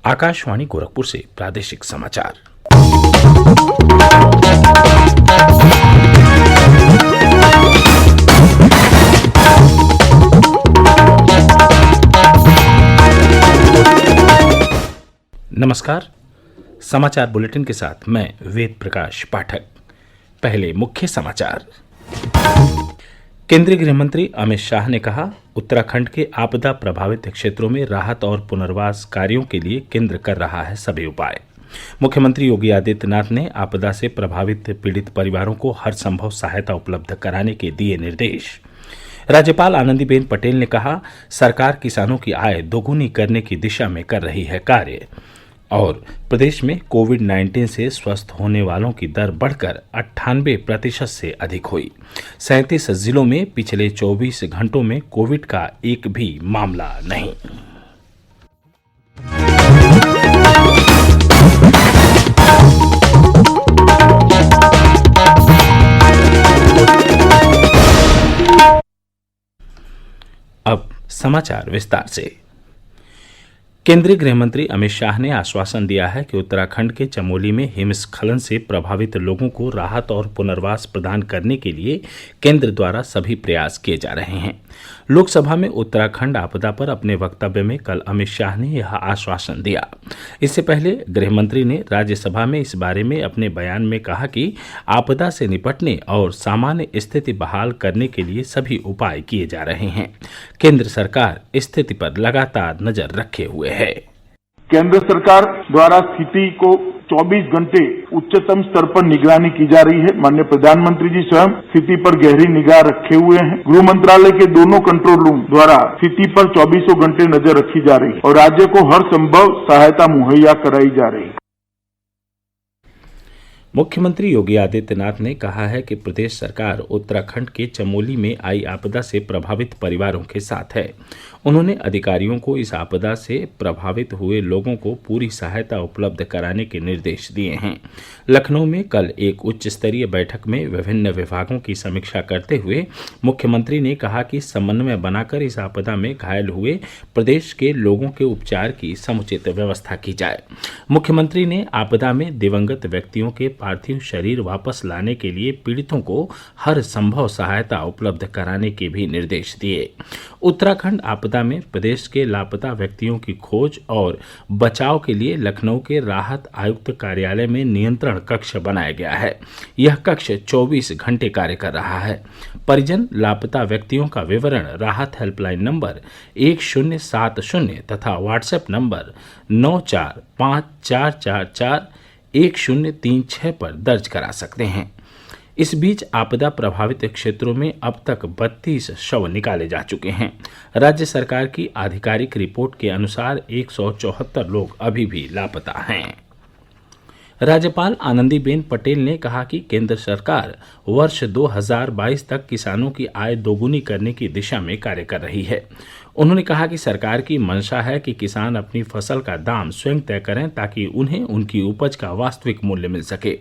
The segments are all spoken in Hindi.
आकाशवाणी गोरखपुर से प्रादेशिक समाचार। नमस्कार। समाचार बुलेटिन के साथ मैं वेद प्रकाश पाठक। पहले मुख्य समाचार। केंद्रीय गृह मंत्री अमित शाह ने कहा, उत्तराखंड के आपदा प्रभावित क्षेत्रों में राहत और पुनर्वास कार्यों के लिए केंद्र कर रहा है सभी उपाय। मुख्यमंत्री योगी आदित्यनाथ ने आपदा से प्रभावित पीड़ित परिवारों को हर संभव सहायता उपलब्ध कराने के दिए निर्देश। राज्यपाल आनंदीबेन पटेल ने कहा, सरकार किसानों की आय दोगुनी करने की दिशा में कर रही है कार्य। और प्रदेश में कोविड-19 से स्वस्थ होने वालों की दर बढ़कर 98% से अधिक हुई। 37 जिलों में पिछले 24 घंटों में कोविड का एक भी मामला नहीं। अब समाचार विस्तार से। केंद्रीय गृह मंत्री अमित शाह ने आश्वासन दिया है कि उत्तराखंड के चमोली में हिमस्खलन से प्रभावित लोगों को राहत और पुनर्वास प्रदान करने के लिए केंद्र द्वारा सभी प्रयास किए जा रहे हैं। लोकसभा में उत्तराखंड आपदा पर अपने वक्तव्य में कल अमित शाह ने यह आश्वासन दिया। इससे पहले गृह मंत्री ने राज्यसभा में इस बारे में अपने बयान में कहा कि आपदा से निपटने और सामान्य स्थिति बहाल करने के लिए सभी उपाय किए जा रहे हैं। केंद्र सरकार स्थिति पर लगातार नजर रखे हुए है। केंद्र सरकार द्वारा स्थिति को 24 घंटे उच्चतम स्तर पर निगरानी की जा रही है। माननीय प्रधानमंत्री जी स्वयं स्थिति पर गहरी निगाह रखे हुए हैं। गृह मंत्रालय के दोनों कंट्रोल रूम द्वारा स्थिति पर 24 घंटे नजर रखी जा रही है और राज्य को हर संभव सहायता मुहैया कराई जा रही है। मुख्यमंत्री योगी आदित्यनाथ ने कहा है कि प्रदेश सरकार उत्तराखंड के चमोली में आई आपदा से प्रभावित परिवारों के साथ है। उन्होंने अधिकारियों को इस आपदा से प्रभावित हुए लोगों को पूरी सहायता उपलब्ध कराने के निर्देश दिए हैं। लखनऊ में कल एक उच्च स्तरीय बैठक में विभिन्न विभागों की समीक्षा करते हुए मुख्यमंत्री ने कहा कि समन्वय बनाकर इस आपदा में घायल हुए प्रदेश के लोगों के उपचार की समुचित व्यवस्था की जाए। मुख्यमंत्री ने आपदा में दिवंगत व्यक्तियों के पार्थिव शरीर वापस लाने के लिए पीड़ितों को हर संभव सहायता उपलब्ध कराने के भी निर्देश दिए। उत्तराखंड आपदा में प्रदेश के लापता व्यक्तियों की खोज और बचाव के लिए लखनऊ के राहत आयुक्त कार्यालय में नियंत्रण कक्ष बनाया गया है। यह कक्ष 24 घंटे कार्य कर रहा है। परिजन लापता व्यक्तियों का विवरण राहत हेल्पलाइन नंबर 1070 तथा व्हाट्सएप नंबर 9454441036 पर दर्ज करा सकते हैं। इस बीच आपदा प्रभावित क्षेत्रों में अब तक 32 शव निकाले जा चुके हैं। राज्य सरकार की आधिकारिक रिपोर्ट के अनुसार 174 लोग अभी भी लापता हैं। राज्यपाल आनंदीबेन पटेल ने कहा कि केंद्र सरकार वर्ष 2022 तक किसानों की आय दोगुनी करने की दिशा में कार्य कर रही है। उन्होंने कहा कि सरकार की मंशा है कि किसान अपनी फसल का दाम स्वयं तय करें ताकि उन्हें उनकी उपज का वास्तविक मूल्य मिल सके।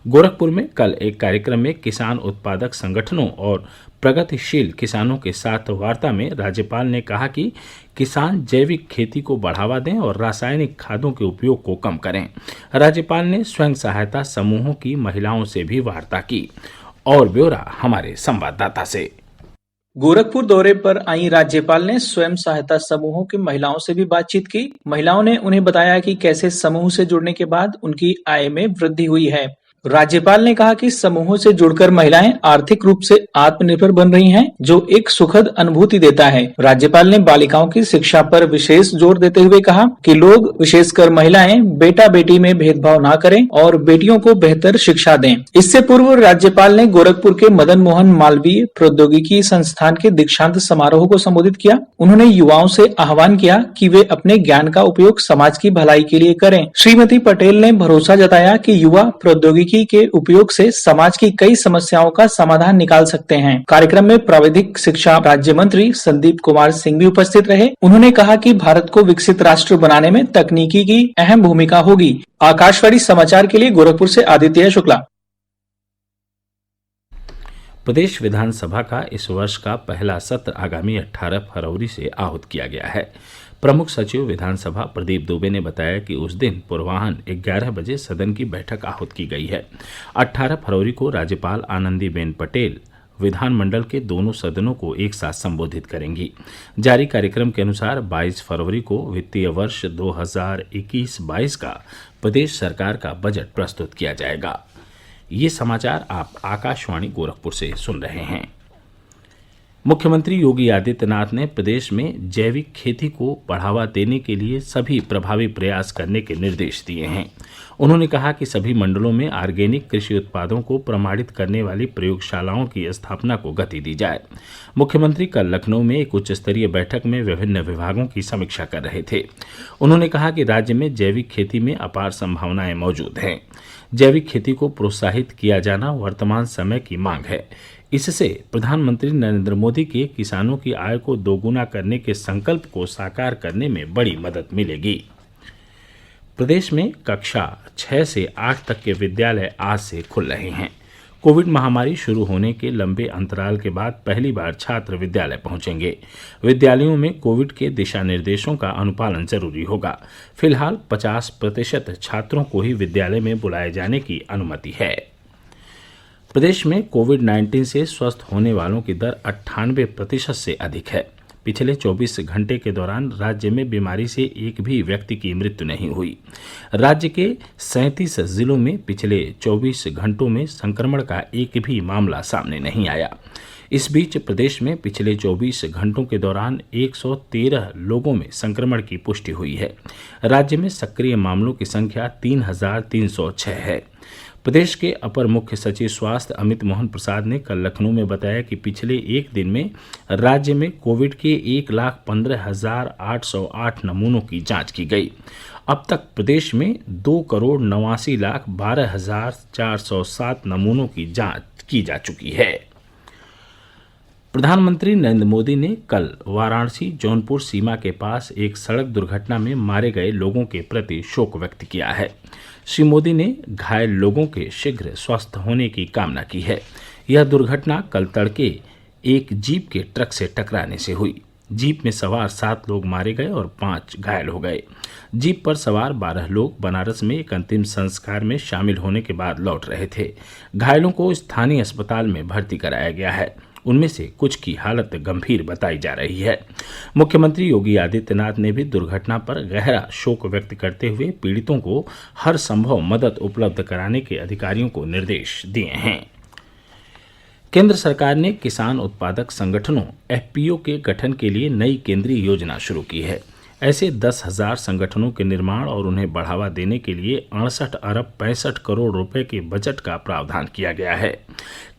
गोरखपुर में कल एक कार्यक्रम में किसान उत्पादक संगठनों और प्रगतिशील किसानों के साथ वार्ता में राज्यपाल ने कहा कि किसान जैविक खेती को बढ़ावा दें और रासायनिक खादों के उपयोग को कम करें। राज्यपाल ने स्वयं सहायता समूहों की महिलाओं से भी वार्ता की। और ब्यौरा हमारे संवाददाता से। गोरखपुर दौरे पर आई राज्यपाल ने स्वयं सहायता समूहों की महिलाओं से भी बातचीत की। महिलाओं ने उन्हें बताया कि कैसे समूह से जुड़ने के बाद उनकी आय में वृद्धि हुई है। राज्यपाल ने कहा कि समूहों से जुड़कर महिलाएं आर्थिक रूप से आत्मनिर्भर बन रही हैं, जो एक सुखद अनुभूति देता है। राज्यपाल ने बालिकाओं की शिक्षा पर विशेष जोर देते हुए कहा कि लोग, विशेषकर महिलाएं, बेटा बेटी में भेदभाव न करें और बेटियों को बेहतर शिक्षा दें। इससे पूर्व राज्यपाल ने गोरखपुर के मदन मोहन मालवीय प्रौद्योगिकी संस्थान के दीक्षांत समारोह को संबोधित किया। उन्होंने युवाओं से आह्वान किया कि वे अपने ज्ञान का उपयोग समाज की भलाई के लिए करें। श्रीमती पटेल ने भरोसा जताया कि युवा प्रौद्योगिकी के उपयोग से समाज की कई समस्याओं का समाधान निकाल सकते हैं। कार्यक्रम में प्राविधिक शिक्षा राज्य मंत्री संदीप कुमार सिंह भी उपस्थित रहे। उन्होंने कहा कि भारत को विकसित राष्ट्र बनाने में तकनीकी की अहम भूमिका होगी। आकाशवाणी समाचार के लिए गोरखपुर से आदित्य शुक्ला। प्रदेश विधानसभा का इस वर्ष का पहला सत्र आगामी 18 फरवरी से आहूत किया गया है। प्रमुख सचिव विधानसभा प्रदीप दुबे ने बताया कि उस दिन पूर्वाह्न 11 बजे सदन की बैठक आहूत की गई है। 18 फरवरी को राज्यपाल आनंदीबेन पटेल विधानमंडल के दोनों सदनों को एक साथ संबोधित करेंगी। जारी कार्यक्रम के अनुसार 22 फरवरी को वित्तीय वर्ष 2021-22 का प्रदेश सरकार का बजट प्रस्तुत किया जाएगा। ये समाचार आप आकाशवाणी गोरखपुर से सुन रहे हैं। मुख्यमंत्री योगी आदित्यनाथ ने प्रदेश में जैविक खेती को बढ़ावा देने के लिए सभी प्रभावी प्रयास करने के निर्देश दिए हैं। उन्होंने कहा कि सभी मंडलों में ऑर्गेनिक कृषि उत्पादों को प्रमाणित करने वाली प्रयोगशालाओं की स्थापना को गति दी जाए। मुख्यमंत्री कल लखनऊ में एक उच्च स्तरीय बैठक में विभिन्न विभागों की समीक्षा कर रहे थे। उन्होंने कहा कि राज्य में जैविक खेती में अपार संभावनाएं मौजूद हैं। जैविक खेती को प्रोत्साहित किया जाना वर्तमान समय की मांग है। इससे प्रधानमंत्री नरेंद्र मोदी के किसानों की आय को दोगुना करने के संकल्प को साकार करने में बड़ी मदद मिलेगी। प्रदेश में कक्षा 6 से 8 तक के विद्यालय आज से खुल रहे हैं। कोविड महामारी शुरू होने के लंबे अंतराल के बाद पहली बार छात्र विद्यालय पहुंचेंगे। विद्यालयों में कोविड के दिशा निर्देशों का अनुपालन जरूरी होगा। फिलहाल 50% छात्रों को ही विद्यालय में बुलाए जाने की अनुमति है। प्रदेश में कोविड-19 से स्वस्थ होने वालों की दर 98% से अधिक है। पिछले 24 घंटे के दौरान राज्य में बीमारी से एक भी व्यक्ति की मृत्यु नहीं हुई। राज्य के 37 जिलों में पिछले 24 घंटों में संक्रमण का एक भी मामला सामने नहीं आया। इस बीच प्रदेश में पिछले 24 घंटों के दौरान 113 लोगों में संक्रमण की पुष्टि हुई है। राज्य में सक्रिय मामलों की संख्या 3306 है। प्रदेश के अपर मुख्य सचिव स्वास्थ्य अमित मोहन प्रसाद ने कल लखनऊ में बताया कि पिछले एक दिन में राज्य में कोविड के 1,15,808 नमूनों की जांच की गई। अब तक प्रदेश में 2,89,12,407 नमूनों की जांच की जा चुकी है। प्रधानमंत्री नरेंद्र मोदी ने कल वाराणसी जौनपुर सीमा के पास एक सड़क दुर्घटना में मारे गए लोगों के प्रति शोक व्यक्त किया है। श्री मोदी ने घायल लोगों के शीघ्र स्वस्थ होने की कामना की है। यह दुर्घटना कल तड़के एक जीप के ट्रक से टकराने से हुई। जीप में सवार 7 लोग मारे गए और 5 घायल हो गए। जीप पर सवार 12 लोग बनारस में एक अंतिम संस्कार में शामिल होने के बाद लौट रहे थे। घायलों को स्थानीय अस्पताल में भर्ती कराया गया है। उनमें से कुछ की हालत गंभीर बताई जा रही है। मुख्यमंत्री योगी आदित्यनाथ ने भी दुर्घटना पर गहरा शोक व्यक्त करते हुए पीड़ितों को हर संभव मदद उपलब्ध कराने के अधिकारियों को निर्देश दिए हैं। केंद्र सरकार ने किसान उत्पादक संगठनों एफपीओ के गठन के लिए नई केंद्रीय योजना शुरू की है। ऐसे 10,000 संगठनों के निर्माण और उन्हें बढ़ावा देने के लिए 68 अरब 65 करोड़ रुपए के बजट का प्रावधान किया गया है।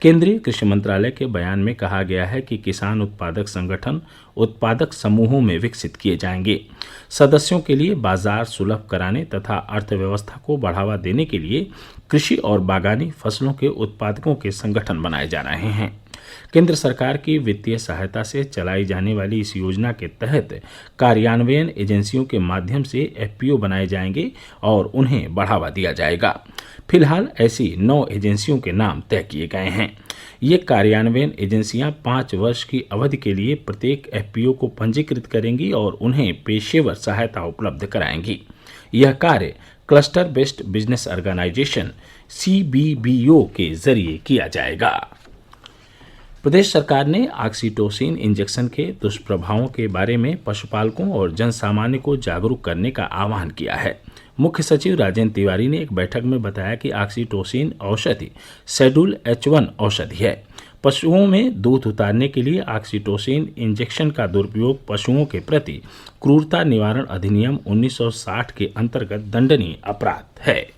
केंद्रीय कृषि मंत्रालय के बयान में कहा गया है कि किसान उत्पादक संगठन उत्पादक समूहों में विकसित किए जाएंगे। सदस्यों के लिए बाजार सुलभ कराने तथा अर्थव्यवस्था को बढ़ावा देने के लिए कृषि और बागानी फसलों के उत्पादकों के संगठन बनाए जा रहे हैं। केंद्र सरकार की वित्तीय सहायता से चलाई जाने वाली इस योजना के तहत कार्यान्वयन एजेंसियों के माध्यम से एफपीओ बनाए जाएंगे और उन्हें बढ़ावा दिया जाएगा। फिलहाल ऐसी 9 एजेंसियों के नाम तय किए गए हैं। ये कार्यान्वयन एजेंसियां 5 वर्ष की अवधि के लिए प्रत्येक एफपीओ को पंजीकृत करेंगी और उन्हें पेशेवर सहायता उपलब्ध कराएंगी। यह कार्य cluster based business organisation CBBO के जरिए किया जाएगा। प्रदेश सरकार ने ऑक्सीटोसिन इंजेक्शन के दुष्प्रभावों के बारे में पशुपालकों और जनसामान्य को जागरूक करने का आह्वान किया है। मुख्य सचिव राजेंद्र तिवारी ने एक बैठक में बताया कि ऑक्सीटोसिन औषधि शेड्यूल H1 औषधि है। पशुओं में दूध उतारने के लिए ऑक्सीटोसिन इंजेक्शन का दुरुपयोग पशुओं के प्रति क्रूरता निवारण अधिनियम 1960 के अंतर्गत दंडनीय अपराध है।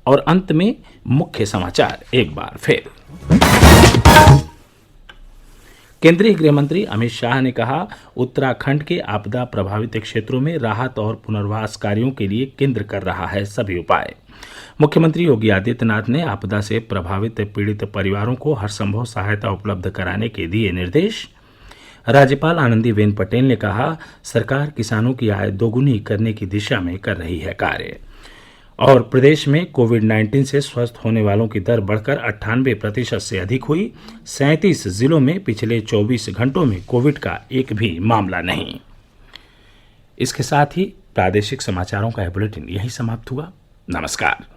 और अंत में मुख्य समाचार एक बार फिर। केंद्रीय गृह मंत्री अमित शाह ने कहा, उत्तराखंड के आपदा प्रभावित क्षेत्रों में राहत और पुनर्वास कार्यों के लिए केंद्र कर रहा है सभी उपाय। मुख्यमंत्री योगी आदित्यनाथ ने आपदा से प्रभावित पीड़ित परिवारों को हर संभव सहायता उपलब्ध कराने के दिए निर्देश। राज्यपाल आनंदीबेन पटेल ने कहा, सरकार किसानों की आय दोगुनी करने की दिशा में कर रही है कार्य। और प्रदेश में कोविड-19 से स्वस्थ होने वालों की दर बढ़कर 98% से अधिक हुई। 37 जिलों में पिछले 24 घंटों में कोविड का एक भी मामला नहीं। इसके साथ ही प्रादेशिक समाचारों का यह बुलेटिन यही समाप्त हुआ। नमस्कार।